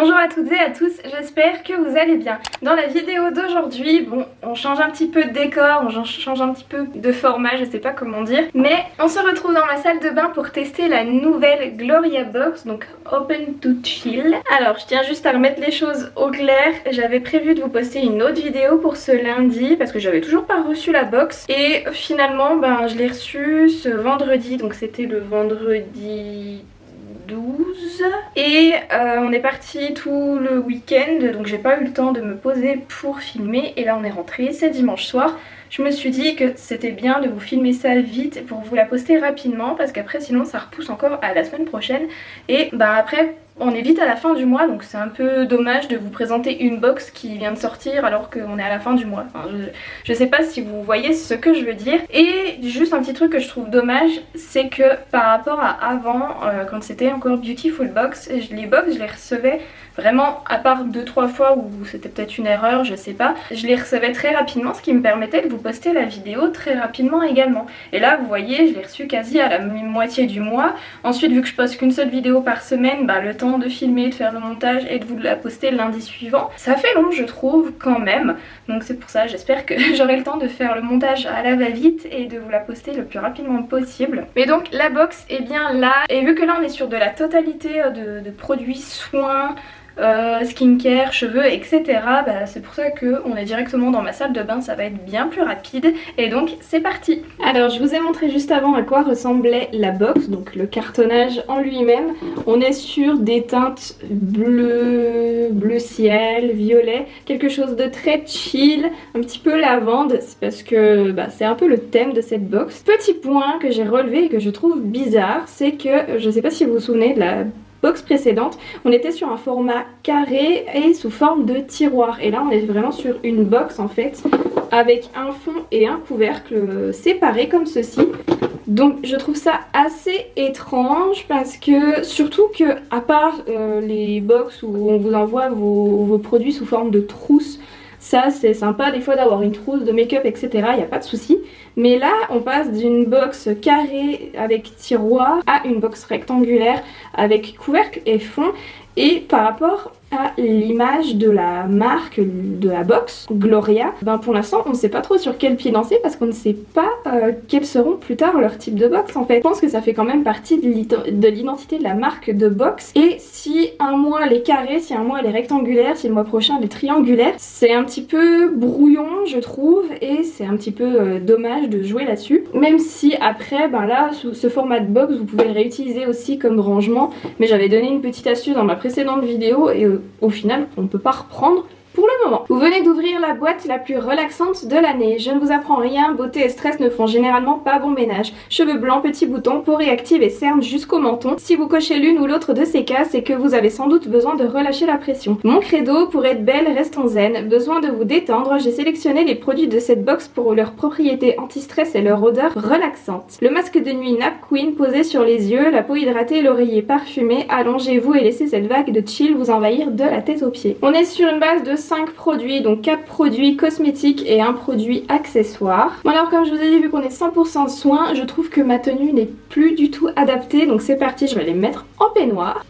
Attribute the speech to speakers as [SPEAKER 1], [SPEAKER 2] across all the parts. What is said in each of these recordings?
[SPEAKER 1] Bonjour à toutes et à tous, j'espère que vous allez bien. Dans la vidéo d'aujourd'hui, bon, on change un petit peu de décor, on change un petit peu de format, je sais pas comment dire. Mais on se retrouve dans ma salle de bain pour tester la nouvelle Gloria Box, donc Open to Chill. Alors, je tiens juste à remettre les choses au clair. J'avais prévu de vous poster une autre vidéo pour ce lundi, parce que j'avais toujours pas reçu la box. Et finalement, je l'ai reçue ce vendredi, donc c'était le vendredi 12 et on est parti tout le week-end, donc j'ai pas eu le temps de me poser pour filmer et là on est rentré, c'est dimanche soir. Je me suis dit que c'était bien de vous filmer ça vite pour vous la poster rapidement parce qu'après sinon ça repousse encore à la semaine prochaine et après on est vite à la fin du mois, donc c'est un peu dommage de vous présenter une box qui vient de sortir alors qu'on est à la fin du mois. Enfin, je sais pas si vous voyez ce que je veux dire. Et juste un petit truc que je trouve dommage, c'est que par rapport à avant, quand c'était encore Beautiful Box, les box je les recevais vraiment, à part 2-3 fois où c'était peut-être une erreur, je sais pas, je les recevais très rapidement, ce qui me permettait de vous poster la vidéo très rapidement également. Et là vous voyez, je l'ai reçu quasi à la moitié du mois. Ensuite, vu que je poste qu'une seule vidéo par semaine, le temps de filmer, de faire le montage et de vous la poster lundi suivant, ça fait long je trouve quand même. Donc c'est pour ça, j'espère que j'aurai le temps de faire le montage à la va-vite et de vous la poster le plus rapidement possible. Mais donc la box est bien là, et vu que là on est sur de la totalité de produits soins, skincare, cheveux, etc. C'est pour ça qu'on est directement dans ma salle de bain, ça va être bien plus rapide. Et donc c'est parti. Alors je vous ai montré juste avant à quoi ressemblait la box, donc le cartonnage en lui-même. On est sur des teintes bleu ciel, violet, quelque chose de très chill, un petit peu lavande, c'est parce que c'est un peu le thème de cette box. Petit point que j'ai relevé et que je trouve bizarre, c'est que, je sais pas si vous vous souvenez de la box précédente, on était sur un format carré et sous forme de tiroir, et là on est vraiment sur une box en fait avec un fond et un couvercle séparés comme ceci. Donc je trouve ça assez étrange parce que, surtout que à part les box où on vous envoie vos produits sous forme de trousse, ça c'est sympa des fois d'avoir une trousse de make-up etc, il n'y a pas de souci. Mais là on passe d'une box carrée avec tiroir à une box rectangulaire avec couvercle et fond. Et par rapport à l'image de la marque de la box, Gloria, pour l'instant on ne sait pas trop sur quel pied danser parce qu'on ne sait pas quels seront plus tard leurs types de box en fait. Je pense que ça fait quand même partie de l'identité de la marque de box, et si un mois elle est carrée, si un mois elle est rectangulaire, si le mois prochain elle est triangulaire, c'est un petit peu brouillon je trouve, et c'est un petit peu dommage de jouer là-dessus. Même si après là sous ce format de box vous pouvez le réutiliser aussi comme rangement, mais j'avais donné une petite astuce dans ma précédente vidéo et au final on ne peut pas reprendre pour le moment. Vous venez d'ouvrir la boîte la plus relaxante de l'année. Je ne vous apprends rien, beauté et stress ne font généralement pas bon ménage. Cheveux blancs, petits boutons, peau réactive et cernes jusqu'au menton. Si vous cochez l'une ou l'autre de ces cas, c'est que vous avez sans doute besoin de relâcher la pression. Mon credo, pour être belle, restons zen. Besoin de vous détendre, j'ai sélectionné les produits de cette box pour leurs propriétés anti-stress et leur odeur relaxante. Le masque de nuit Nap Queen posé sur les yeux, la peau hydratée et l'oreiller parfumé. Allongez-vous et laissez cette vague de chill vous envahir de la tête aux pieds. On est sur une base de 5 produits, donc 4 produits cosmétiques et un produit accessoire. Bon, alors comme je vous ai dit, vu qu'on est 100% soin, je trouve que ma tenue n'est plus du tout adaptée, donc c'est parti, je vais les mettre en peignoir.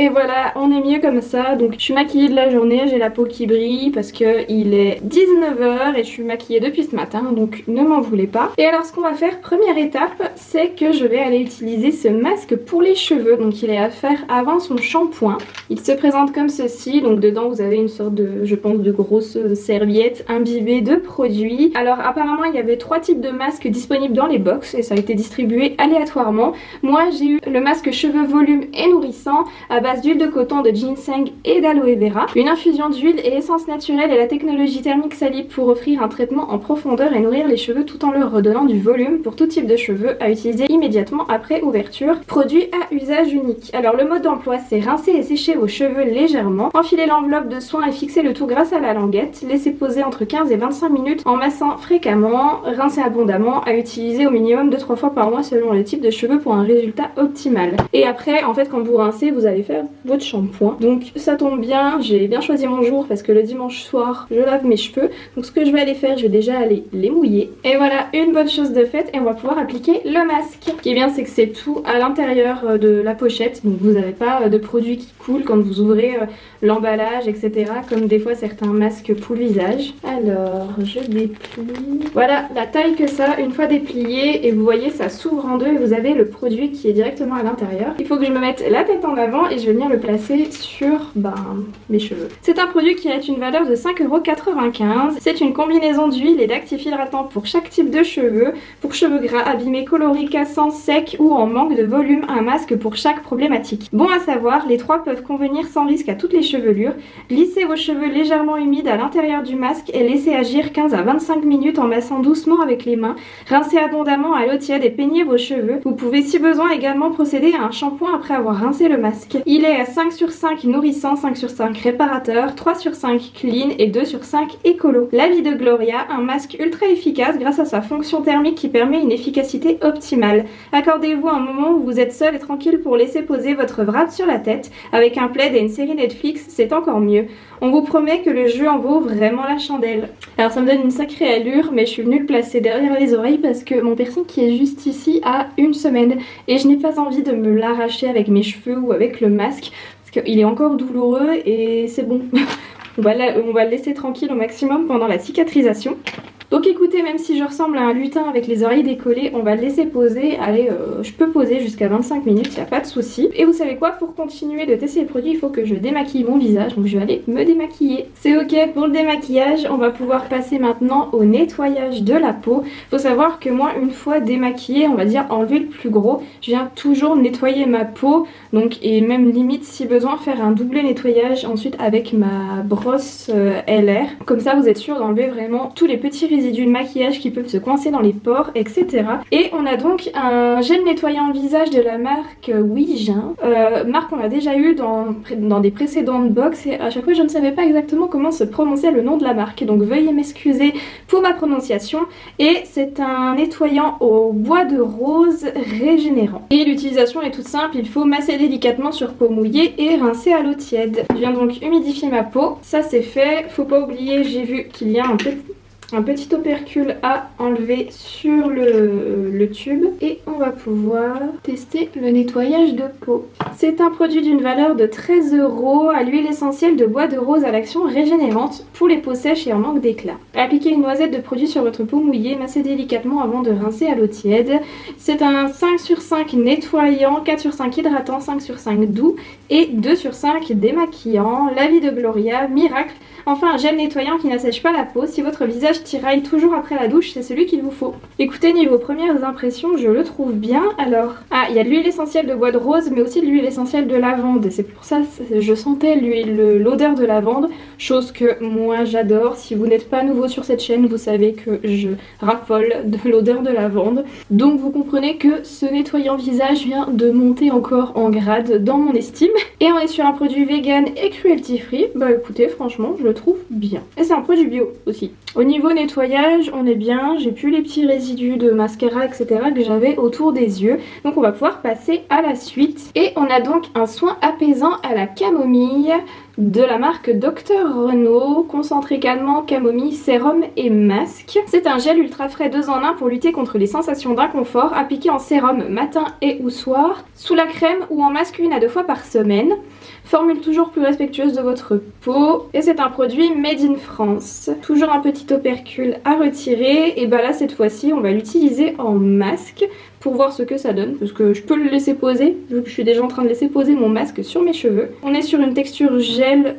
[SPEAKER 1] Et voilà, on est mieux comme ça. Donc je suis maquillée de la journée, j'ai la peau qui brille parce que il est 19 h et je suis maquillée depuis ce matin, donc ne m'en voulez pas. Et alors ce qu'on va faire, première étape, c'est que je vais aller utiliser ce masque pour les cheveux. Donc il est à faire avant son shampoing. Il se présente comme ceci, donc dedans vous avez une sorte de, je pense, de grosse serviette imbibée de produits. Alors apparemment il y avait 3 types de masques disponibles dans les box et ça a été distribué aléatoirement. Moi j'ai eu le masque cheveux volume et nourrissant à base d'huile de coton, de ginseng et d'aloe vera, une infusion d'huile et essence naturelle et la technologie thermique Salib pour offrir un traitement en profondeur et nourrir les cheveux tout en leur redonnant du volume pour tout type de cheveux, à utiliser immédiatement après ouverture. Produit à usage unique. Alors le mode d'emploi, c'est rincer et sécher vos cheveux légèrement, enfiler l'enveloppe de soin et fixer le tout grâce à la languette, laisser poser entre 15 et 25 minutes en massant fréquemment, rincer abondamment, à utiliser au minimum 2-3 fois par mois selon le type de cheveux pour un résultat optimal. Et après en fait quand vous rincez, vous allez faire faire votre shampoing. Donc ça tombe bien, j'ai bien choisi mon jour parce que le dimanche soir je lave mes cheveux. Donc ce que je vais aller faire, je vais déjà aller les mouiller. Et voilà, une bonne chose de faite et on va pouvoir appliquer le masque. Ce qui est bien, c'est que c'est tout à l'intérieur de la pochette. Donc vous n'avez pas de produit qui coule quand vous ouvrez l'emballage, etc. Comme des fois certains masques pour le visage. Alors je déplie. Voilà la taille que ça, une fois déplié, et vous voyez ça s'ouvre en deux et vous avez le produit qui est directement à l'intérieur. Il faut que je me mette la tête en avant et je vais venir le placer sur mes cheveux. C'est un produit qui a une valeur de 5,95 €. C'est une combinaison d'huile et d'actifs hydratants pour chaque type de cheveux. Pour cheveux gras, abîmés, coloris, cassants, secs ou en manque de volume, un masque pour chaque problématique. Bon à savoir, les trois peuvent convenir sans risque à toutes les chevelures. Glissez vos cheveux légèrement humides à l'intérieur du masque et laissez agir 15 à 25 minutes en massant doucement avec les mains. Rincez abondamment à l'eau tiède et peignez vos cheveux. Vous pouvez si besoin également procéder à un shampoing après avoir rincé le masque. Il est à 5 sur 5 nourrissant, 5 sur 5 réparateur, 3 sur 5 clean et 2 sur 5 écolo. L'avis de Gloria, un masque ultra efficace grâce à sa fonction thermique qui permet une efficacité optimale. Accordez-vous un moment où vous êtes seul et tranquille pour laisser poser votre wrap sur la tête. Avec un plaid et une série Netflix, c'est encore mieux. On vous promet que le jeu en vaut vraiment la chandelle. Alors ça me donne une sacrée allure, mais je suis venue le placer derrière les oreilles parce que mon piercing qui est juste ici a une semaine et je n'ai pas envie de me l'arracher avec mes cheveux ou avec le masque parce qu'il est encore douloureux et c'est bon. On va le laisser tranquille au maximum pendant la cicatrisation. Donc écoutez, même si je ressemble à un lutin avec les oreilles décollées, on va le laisser poser. Allez, je peux poser jusqu'à 25 minutes, il n'y a pas de souci. Et vous savez quoi, pour continuer de tester le produit, il faut que je démaquille mon visage. Donc je vais aller me démaquiller. C'est ok pour le démaquillage, on va pouvoir passer maintenant au nettoyage de la peau. Il faut savoir que moi, une fois démaquillée, on va dire enlever le plus gros, je viens toujours nettoyer ma peau. Donc, et même limite, si besoin, faire un doublé nettoyage ensuite avec ma brosse LR. Comme ça, vous êtes sûr d'enlever vraiment tous les petits résidus de maquillage qui peuvent se coincer dans les pores, etc. Et on a donc un gel nettoyant visage de la marque Ouijin. Marque qu'on a déjà eu dans des précédentes box et à chaque fois je ne savais pas exactement comment se prononçait le nom de la marque. Donc veuillez m'excuser pour ma prononciation. Et c'est un nettoyant au bois de rose régénérant. Et l'utilisation est toute simple, il faut masser délicatement sur peau mouillée et rincer à l'eau tiède. Je viens donc humidifier ma peau, ça c'est fait. Faut pas oublier, j'ai vu qu'il y a un petit opercule à enlever sur le tube et on va pouvoir tester le nettoyage de peau. C'est un produit d'une valeur de 13 € à l'huile essentielle de bois de rose à l'action régénérante pour les peaux sèches et en manque d'éclat. Appliquez une noisette de produit sur votre peau mouillée, massez délicatement avant de rincer à l'eau tiède. C'est un 5 sur 5 nettoyant, 4 sur 5 hydratant, 5 sur 5 doux et 2 sur 5 démaquillant. L'avis de Gloria, miracle. Enfin, un gel nettoyant qui n'assèche pas la peau. Si votre visage tiraille toujours après la douche, c'est celui qu'il vous faut. Écoutez, niveau premières impressions, je le trouve bien. Alors, il y a de l'huile essentielle de bois de rose, mais aussi de l'huile essentielle de lavande. Et c'est pour ça que je sentais l'odeur de lavande, chose que moi j'adore. Si vous n'êtes pas nouveau sur cette chaîne, vous savez que je raffole de l'odeur de lavande. Donc vous comprenez que ce nettoyant visage vient de monter encore en grade dans mon estime. Et on est sur un produit vegan et cruelty free. Bah écoutez, franchement, je le trouve bien. Et c'est un produit bio aussi. Au niveau nettoyage, on est bien. J'ai plus les petits résidus de mascara, etc. que j'avais autour des yeux. Donc on va pouvoir passer à la suite. Et on a donc un soin apaisant à la camomille de la marque Dr Renault, concentré calmant, camomille, sérum et masque. C'est un gel ultra frais 2 en 1 pour lutter contre les sensations d'inconfort, appliqué en sérum matin et ou soir, sous la crème ou en masque 1 à 2 fois par semaine. Formule toujours plus respectueuse de votre peau et c'est un produit made in France. Toujours un petit opercule à retirer et bah là cette fois-ci on va l'utiliser en masque pour voir ce que ça donne parce que je peux le laisser poser vu que je suis déjà en train de laisser poser mon masque sur mes cheveux. On est sur une texture gel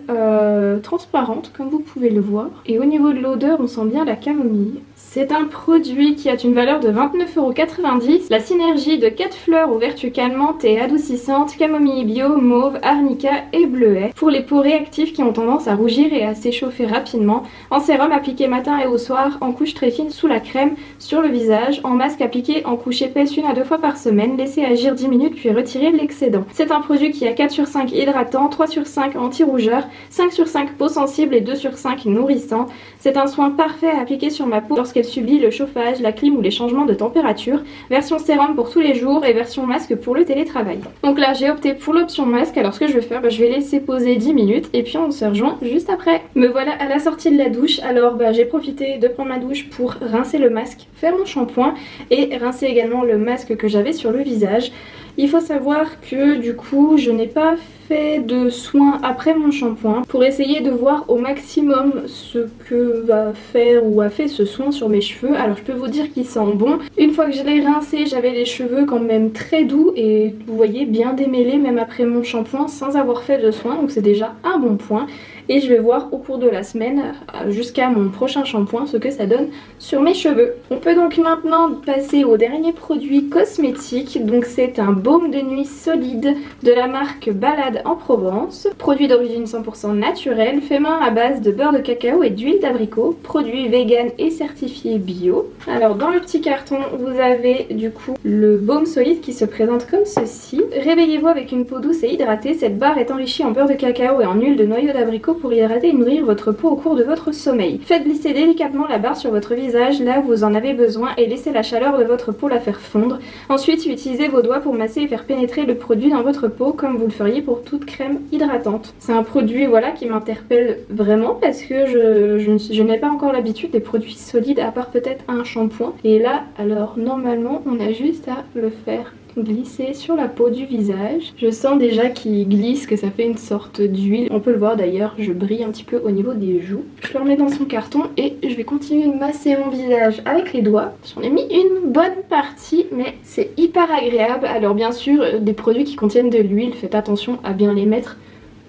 [SPEAKER 1] transparente comme vous pouvez le voir et au niveau de l'odeur on sent bien la camomille. C'est un produit qui a une valeur de 29,90 €. La synergie de 4 fleurs aux vertus calmantes et adoucissantes, camomille bio, mauve, arnica et bleuet. Pour les peaux réactives qui ont tendance à rougir et à s'échauffer rapidement. En sérum appliqué matin et au soir, en couche très fine sous la crème sur le visage. En masque appliqué en couche épaisse une à 2 fois par semaine, laissez agir 10 minutes puis retirez l'excédent. C'est un produit qui a 4 sur 5 hydratant, 3 sur 5 anti-rougeur, 5 sur 5 peau sensible et 2 sur 5 nourrissant. C'est un soin parfait à appliquer sur ma peau lorsqu'elle subit le chauffage, la clim ou les changements de température. Version sérum pour tous les jours et version masque pour le télétravail. Donc là j'ai opté pour l'option masque. Alors ce que je vais faire, je vais laisser poser 10 minutes et puis on se rejoint juste après. Me voilà à la sortie de la douche. Alors j'ai profité de prendre ma douche pour rincer le masque, faire mon shampoing et rincer également le masque que j'avais sur le visage. Il faut savoir que du coup je n'ai pas fait de soins après mon shampoing pour essayer de voir au maximum ce que va faire ou a fait ce soin sur mes cheveux. Alors je peux vous dire qu'il sent bon. Une fois que je l'ai rincé, j'avais les cheveux quand même très doux et vous voyez bien démêlés même après mon shampoing sans avoir fait de soin, donc c'est déjà un bon point. Et je vais voir au cours de la semaine jusqu'à mon prochain shampoing ce que ça donne sur mes cheveux. On peut donc maintenant passer au dernier produit cosmétique. Donc c'est un baume de nuit solide de la marque Balade en Provence. Produit d'origine 100% naturelle, fait main à base de beurre de cacao et d'huile d'abricot. Produit vegan et certifié bio. Alors dans le petit carton vous avez du coup le baume solide qui se présente comme ceci. Réveillez-vous avec une peau douce et hydratée. Cette barre est enrichie en beurre de cacao et en huile de noyau d'abricot pour hydrater et nourrir votre peau au cours de votre sommeil. Faites glisser délicatement la barre sur votre visage là où vous en avez besoin et laissez la chaleur de votre peau la faire fondre. Ensuite utilisez vos doigts pour masser et faire pénétrer le produit dans votre peau comme vous le feriez pour toute crème hydratante. C'est un produit voilà qui m'interpelle vraiment parce que je n'ai pas encore l'habitude des produits solides à part peut-être un shampoing. Et là alors normalement on a juste à le faire glisser sur la peau du visage. Je sens déjà qu'il glisse, que ça fait une sorte d'huile. On peut le voir d'ailleurs, je brille un petit peu au niveau des joues. Je le remets dans son carton et je vais continuer de masser mon visage avec les doigts. J'en ai mis une bonne partie mais c'est hyper agréable. Alors bien sûr des produits qui contiennent de l'huile, faites attention à bien les mettre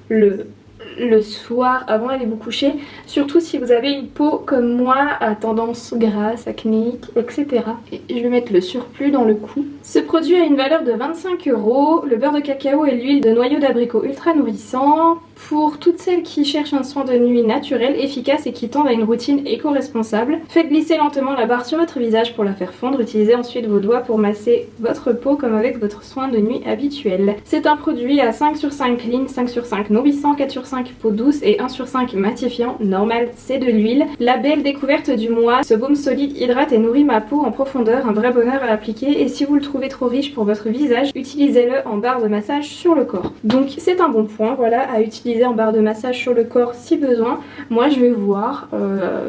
[SPEAKER 1] le soir avant d'aller vous coucher, surtout si vous avez une peau comme moi à tendance grasse, acnéique, etc. Et je vais mettre le surplus dans le cou. Ce produit a une valeur de 25 €, le beurre de cacao et l'huile de noyau d'abricot ultra nourrissant. Pour toutes celles qui cherchent un soin de nuit naturel, efficace et qui tendent à une routine éco-responsable, faites glisser lentement la barre sur votre visage pour la faire fondre. Utilisez ensuite vos doigts pour masser votre peau comme avec votre soin de nuit habituel. C'est un produit à 5 sur 5 clean, 5 sur 5 nourrissant, 4 sur 5 peau douce et 1 sur 5 matifiant. Normal, c'est de l'huile. La belle découverte du mois, ce baume solide hydrate et nourrit ma peau en profondeur, un vrai bonheur à appliquer. Et si vous le trouvez trop riche pour votre visage, utilisez-le en barre de massage sur le corps. Donc c'est un bon point, voilà, à utiliser en barre de massage sur le corps si besoin. Moi je vais voir,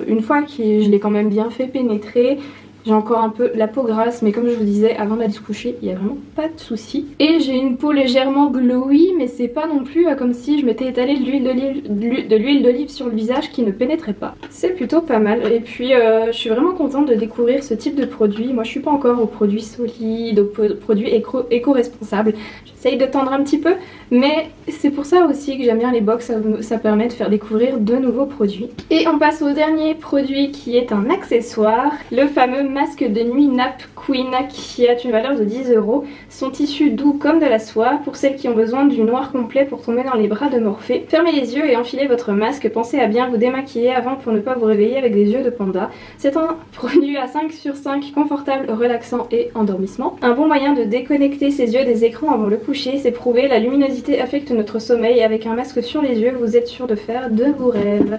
[SPEAKER 1] une fois que je l'ai quand même bien fait pénétrer, j'ai encore un peu la peau grasse mais comme je vous disais avant d'aller se coucher il n'y a vraiment pas de souci. Et j'ai une peau légèrement glowy mais c'est pas non plus comme si je m'étais étalé de l'huile d'olive sur le visage qui ne pénétrait pas. C'est plutôt pas mal et puis je suis vraiment contente de découvrir ce type de produit. Moi je suis pas encore aux produits solides, aux produits éco-responsables. J'essaye de tendre un petit peu mais c'est pour ça aussi que j'aime bien les box, ça permet de faire découvrir de nouveaux produits. Et on passe au dernier produit qui est un accessoire, le fameux masque de nuit Nap Queen qui a une valeur de 10 €. Son tissu doux comme de la soie pour celles qui ont besoin du noir complet pour tomber dans les bras de Morphée. Fermez les yeux et enfilez votre masque, pensez à bien vous démaquiller avant pour ne pas vous réveiller avec des yeux de panda. C'est un produit à 5 sur 5 confortable, relaxant et endormissement. Un bon moyen de déconnecter ses yeux des écrans avant le coucher, c'est prouvé, la luminosité affecte notre sommeil et avec un masque sur les yeux vous êtes sûr de faire de vos rêves.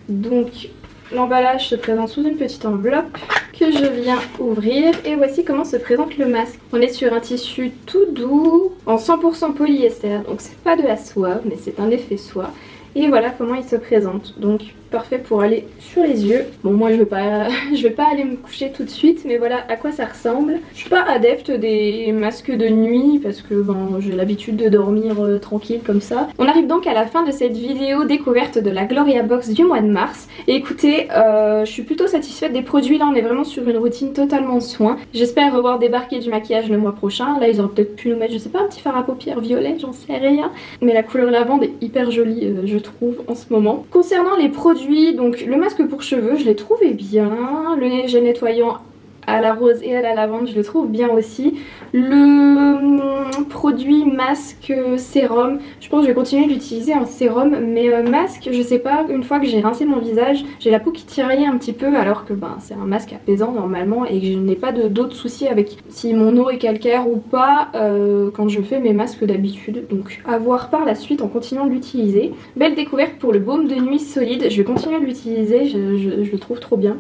[SPEAKER 1] Donc l'emballage se présente sous une petite enveloppe que je viens ouvrir et voici comment se présente le masque. On est sur un tissu tout doux en 100% polyester, donc c'est pas de la soie mais c'est un effet soie. Et voilà comment il se présente, donc parfait pour aller sur les yeux. Bon moi je vais pas aller me coucher tout de suite mais voilà à quoi ça ressemble. Je suis pas adepte des masques de nuit parce que bon, j'ai l'habitude de dormir tranquille comme ça. On arrive donc à la fin de cette vidéo découverte de la Gloria Box du mois de mars. Et écoutez, je suis plutôt satisfaite des produits, là on est vraiment sur une routine totalement soin. J'espère revoir débarquer du maquillage le mois prochain. Là ils auraient peut-être pu nous mettre je sais pas un petit fard à paupières violet, j'en sais rien. Mais la couleur lavande est hyper jolie je trouve en ce moment. Concernant les produits, donc le masque pour cheveux je l'ai trouvé bien, le gel nettoyant à la rose et à la lavande, je le trouve bien aussi. Le produit masque sérum, je pense que je vais continuer de l'utiliser en sérum, mais masque, je sais pas, une fois que j'ai rincé mon visage, j'ai la peau qui tiraille un petit peu alors que c'est un masque apaisant normalement et que je n'ai pas d'autres soucis avec si mon eau est calcaire ou pas quand je fais mes masques d'habitude. Donc à voir par la suite en continuant de l'utiliser. Belle découverte pour le baume de nuit solide, je vais continuer de l'utiliser, je le trouve trop bien.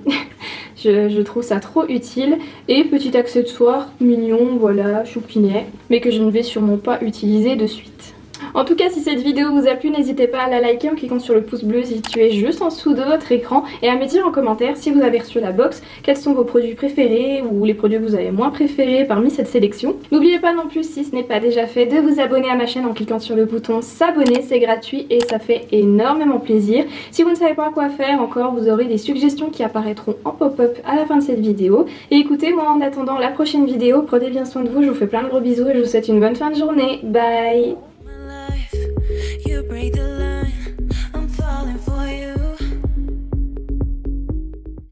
[SPEAKER 1] je trouve ça trop utile. Et petit accessoire mignon, voilà, choupinet, mais que je ne vais sûrement pas utiliser de suite. En tout cas, si cette vidéo vous a plu, n'hésitez pas à la liker en cliquant sur le pouce bleu situé juste en dessous de votre écran et à me dire en commentaire si vous avez reçu la box, quels sont vos produits préférés ou les produits que vous avez moins préférés parmi cette sélection. N'oubliez pas non plus, si ce n'est pas déjà fait, de vous abonner à ma chaîne en cliquant sur le bouton s'abonner, c'est gratuit et ça fait énormément plaisir. Si vous ne savez pas quoi faire encore, vous aurez des suggestions qui apparaîtront en pop-up à la fin de cette vidéo. Et écoutez, moi en attendant la prochaine vidéo, prenez bien soin de vous, je vous fais plein de gros bisous et je vous souhaite une bonne fin de journée. Bye!